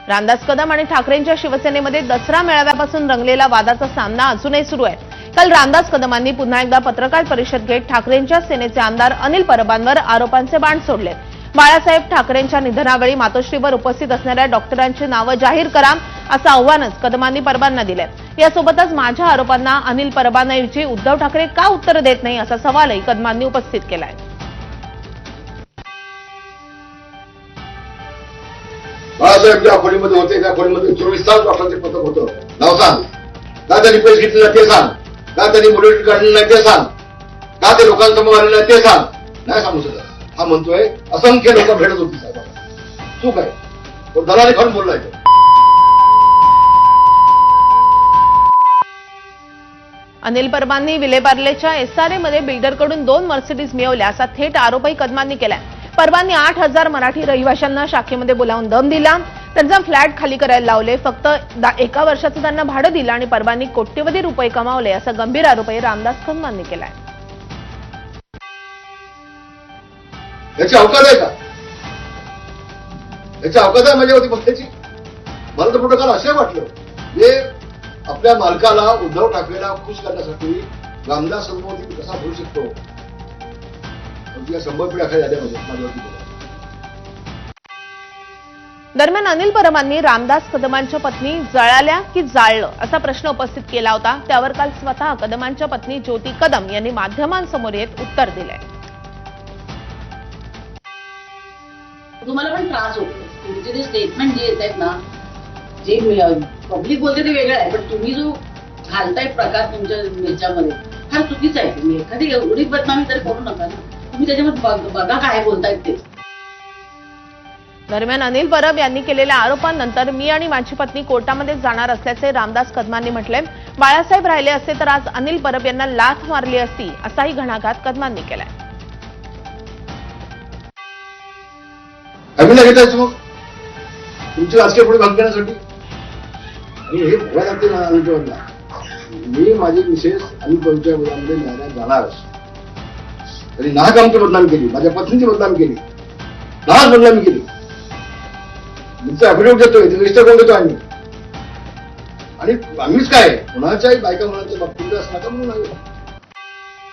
रामदास कदम आणि ठाकरेंच्या शिवसेनेमध्ये दसरा मेळाव्यापासून रंगलेला वादाचा सामना अजूनही सुरू आहे। काल रामदास कदमांनी पुन्हा एकदा पत्रकार परिषद घेत ठाकरेंच्या सेनेचे आमदार अनिल परबांवर आरोपांचे बाण सोडले। बाळासाहेब ठाकरेंच्या निधनावेळी मातोश्रीवर उपस्थित असणाऱ्या डॉक्टरांची नावं जाहीर करा असं आव्हानच कदमांनी परबांना दिले। यासोबतच माझ्या आरोपांना अनिल परबांऐवजी उद्धव ठाकरे का उत्तर देत नाही असा सवालही कदमांनी उपस्थित केलाय। बाळासाहेब ज्या खोलीमध्ये होते त्या खोलीमध्ये 24 तास डॉक्टरांचे पथक होतं, नाव सांग। का त्यांनी पैसे घेतले नाही ते सांग, का त्यांनी मुलीट काढले नाही ते सांग, का ते लोकांसमोर आले नाही ते सांग। नाही सांगू शकत। हा म्हणतोय असंख्य लोक भेटत होती साहेबांना, चूक आहे तो दलाली खाऊन बोललाय तो। अनिल परबांनी विलेपार्लेच्या एसआरए मध्ये बिल्डरकडून 2 मर्सिडीज मिळवल्या असा थेट आरोपही कदमांनी केलाय। परबांनी 8000 मराठी रहिवाशांना शाखेमध्ये बोलावून दम दिला, त्यांचा फ्लॅट खाली करायला लावले, फक्त 1 वर्षाचं त्यांना भाडं दिलं आणि परबांनी कोट्यवधी रुपये कमावले असा गंभीर आरोपही रामदास कदमांनी केलाय। याची अवकाश आहे का? याची अवकाश आहे माझ्यावरती बोलण्याची? मला तर कुठं काल असं वाटलं हे आपल्या मालकाला उद्धव ठाकरेला खुश करण्यासाठी रामदास कदमावरती कसा बोलू शकतो? तुला 100 पिढ्या खाली आल्यामध्ये माझ्यावरती बोला। दरम्यान अनिल परबांनी रामदास कदमांच्या पत्नी जळाल्या की जाळलं असा प्रश्न उपस्थित केला होता। त्यावर काल स्वतः कदमांच्या पत्नी ज्योती कदम यांनी माध्यमांसमोर येत उत्तर दिलंय। तुम्हाला पण त्रास होतो, तुमचे जे स्टेटमेंट जे येत आहेत ना, जे पब्लिक बोलते ते वेगळं आहे, पण तुम्ही जो घालताय प्रकार तुमच्या याच्यामध्ये फार चुकीचा आहे। तुम्ही एखादी एवढी बदनामी तरी करू नका ना, तुम्ही त्याच्यामध्ये बघा काय बोलतायत ते। दरम्यान अनिल परब यांनी केलेल्या आरोपांनंतर मी आणि माझी पत्नी कोर्टामध्ये जाणार असल्याचे रामदास कदमांनी म्हटले। बाळासाहेब राहिले असते तर आज अनिल परब यांना लाथ मारली असती असाही घणाघात कदमांनी केलाय। आम्ही घेतायच मग तुमची राजकीय पुढे भागण्यासाठी आणि हे भोगा लागते ना अनिलला। मी माझी विशेष अनिल परबच्या मुलांमध्ये न्यायालयात जाणार, तरी नाहक आमची बदनामी केली, माझ्या पत्नीची बदनामी केली, नाहक बदनामी केली। तुमचं अफिडेव्हिट देतोय, रजिस्टर करून देतो आम्ही, आणि आम्हीच काय कुणाच्याही बायका मुलांच्या बाबतीत असं नका म्हणून